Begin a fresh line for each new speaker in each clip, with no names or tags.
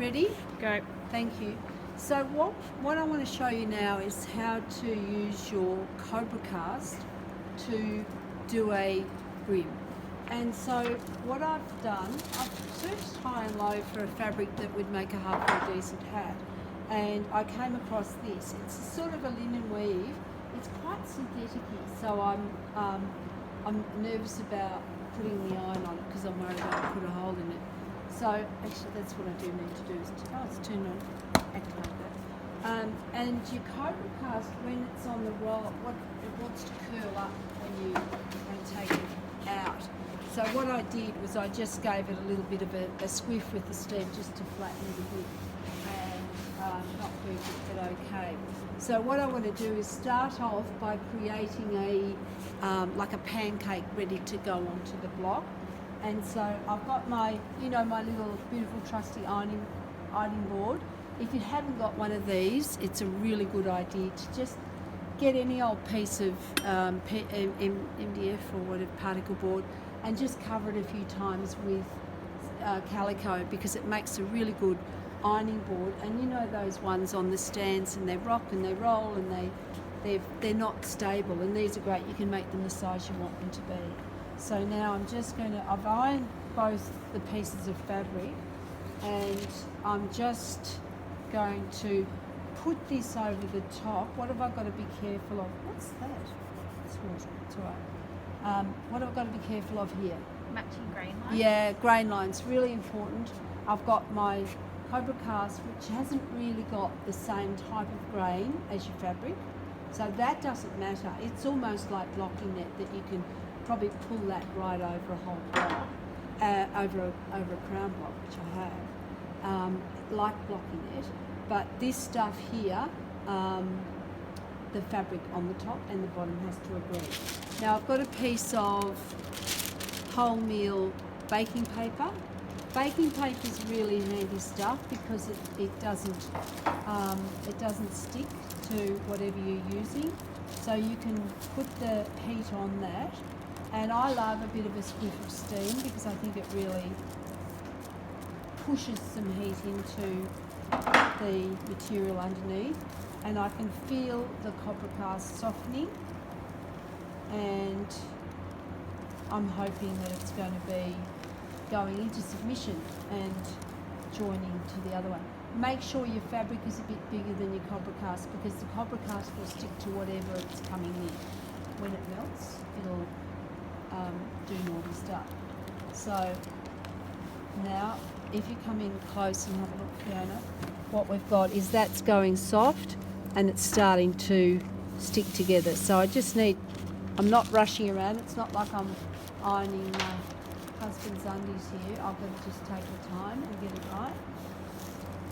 Ready?
Go.
Thank you. So what I want to show you now is how to use your Kobrakast to do a brim. And so what I've done, I've searched high and low for a fabric that would make a halfway decent hat, and I came across this. It's sort of a linen weave. It's quite synthetic-y, so I'm nervous about putting the iron on it because I'm worried I'll put a hole in it. So actually that's what I do need to do is it's turned on, activate that. And your Kobrakast, when it's on the roll, it wants to curl up when you take it out. So what I did was I just gave it a little bit of a squiff with the steam just to flatten it a bit, and not perfect but okay. So what I want to do is start off by creating like a pancake ready to go onto the block. And so I've got my little beautiful trusty ironing board. If you haven't got one of these, it's a really good idea to just get any old piece of MDF or whatever, particle board, and just cover it a few times with calico, because it makes a really good ironing board. And you know those ones on the stands, and they rock and they roll and they're not stable, and these are great. You can make them the size you want them to be. So now I've ironed both the pieces of fabric, and I'm just going to put this over the top. What have I got to be careful of? What's that? It's water, it's all right. What have I got to be careful of here?
Matching grain lines?
Yeah, grain lines, really important. I've got my Kobrakast, which hasn't really got the same type of grain as your fabric, so that doesn't matter. It's almost like blocking net, that you can probably pull that right over a whole block, over a crown block, which I have, like blocking it. But this stuff here, the fabric on the top and the bottom has to agree. Now I've got a piece of wholemeal baking paper. Baking paper is really handy stuff because it doesn't stick to whatever you're using. So you can put the heat on that. And I love a bit of a squiff of steam because I think it really pushes some heat into the material underneath, and I can feel the Kobrakast softening, and I'm hoping that it's going to be going into submission and joining to the other one. Make sure your fabric is a bit bigger than your Kobrakast, because the Kobrakast will stick to whatever it's coming in. When it melts, it'll do naughty stuff. So now if you come in close and have a look, Fiona, what we've got is that's going soft and it's starting to stick together. So I'm not rushing around. It's not like I'm ironing my husband's undies here. I've got to just take the time and get it right.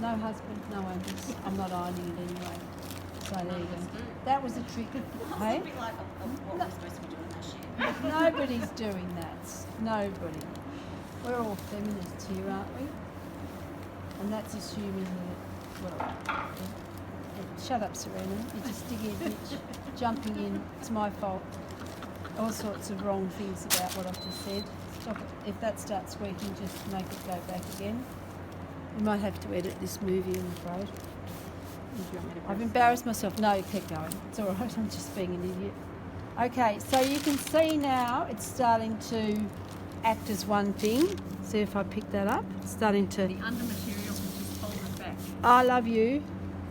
No husband, no undies. I'm not ironing it anyway. So there you go. That was a trick. Hey?
It's a bit like what we're supposed to be doing this year.
Nobody's doing that. Nobody. We're all feminists here, aren't we? And that's assuming that, shut up, Serena. You're just digging a ditch, jumping in. It's my fault. All sorts of wrong things about what I've just said. Stop it. If that starts squeaking, just make it go back again. We might have to edit this movie, I'm afraid. I've embarrassed myself. No, keep going. It's all right. I'm just being an idiot. Okay, so you can see now it's starting to act as one thing. See if I pick that up. It's starting to...
The under material which is folded back.
I love you.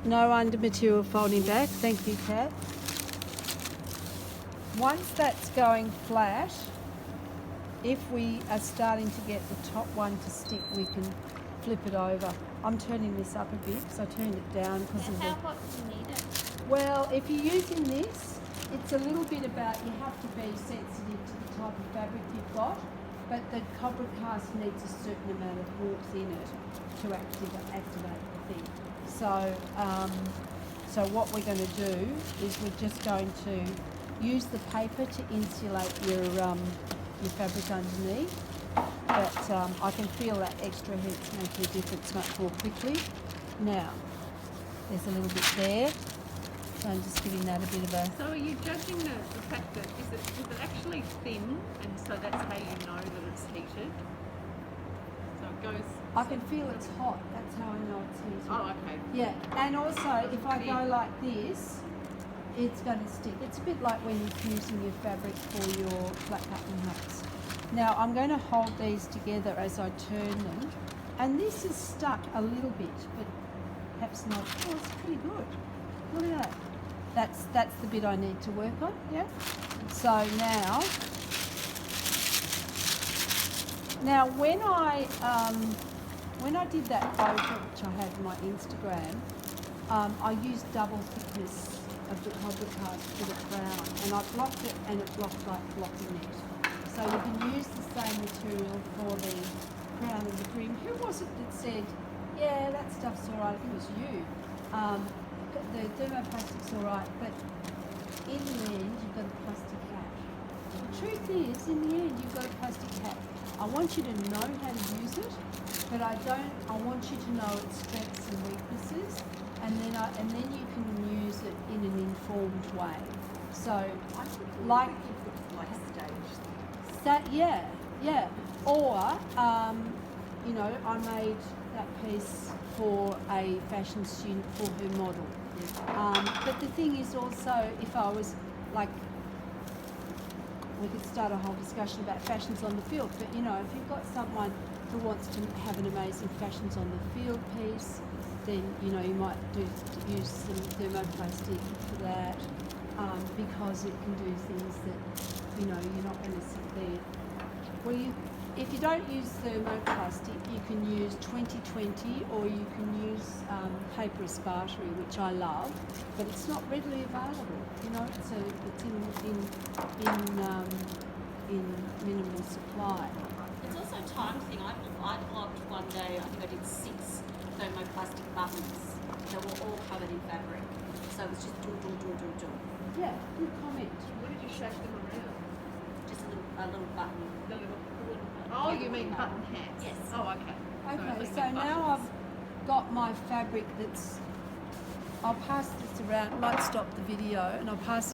No under material folding back. Thank you, Kat. Once that's going flat, if we are starting to get the top one to stick, we can flip it over. I'm turning this up a bit because I turned it down because of the...
How hot do you need it?
Well, if you're using this, it's a little bit about, you have to be sensitive to the type of fabric you've got, but the Kobrakast needs a certain amount of warmth in it to activate the thing. So what we're going to do is we're just going to use the paper to insulate your fabric underneath. But I can feel that extra heat's making a difference much more quickly. Now, there's a little bit there. So I'm just giving that a bit of a...
So are you judging the fact that, is it actually thin, and so that's how you know that it's heated? So it goes...
I can feel it's hot. That's how I know Yeah, and also if I go like this, it's going to stick. It's a bit like when you're fusing your fabric for your flat pattern hats. Now I'm going to hold these together as I turn them, and this is stuck a little bit, but perhaps not. Oh, it's pretty good. Look at that. That's the bit I need to work on. Yeah. So now when I did that photo, which I had on my Instagram, I used double thickness of the Kobrakast for the crown, and I blocked it, and it blocked like blocking it. So you can use the same material for the crown and the brim. Who was it that said, yeah, that stuff's all right? I think it was you. The thermoplastic's all right, but in the end, you've got a plastic hat. The truth is, in the end, you've got a plastic hat. I want you to know how to use it, but I want you to know its strengths and weaknesses, and then you can use it in an informed way. So, like
stage.
that, yeah. Or, you know, I made that piece for a fashion student for her model. But the thing is also, if I was like, we could start a whole discussion about fashions on the field, but you know, if you've got someone who wants to have an amazing fashions on the field piece, then you know you might use some thermoplastic for that, because it can do things that you know you're not going to sit there. Well, if you don't use thermoplastic, you can use 2020, or you can use paper aspartame, which I love, but it's not readily available. You know, it's in minimal supply.
It's also a time thing. I blocked one day, I think I did 6 thermoplastic buttons that were all covered in fabric. So it was just do.
Yeah, good comment.
What did you shape them around?
Just a little button.
The little oh, you mean button hats?
Yes.
Oh, okay.
Okay, so now I've got my fabric that's. I'll pass this around. Might stop the video, and I'll pass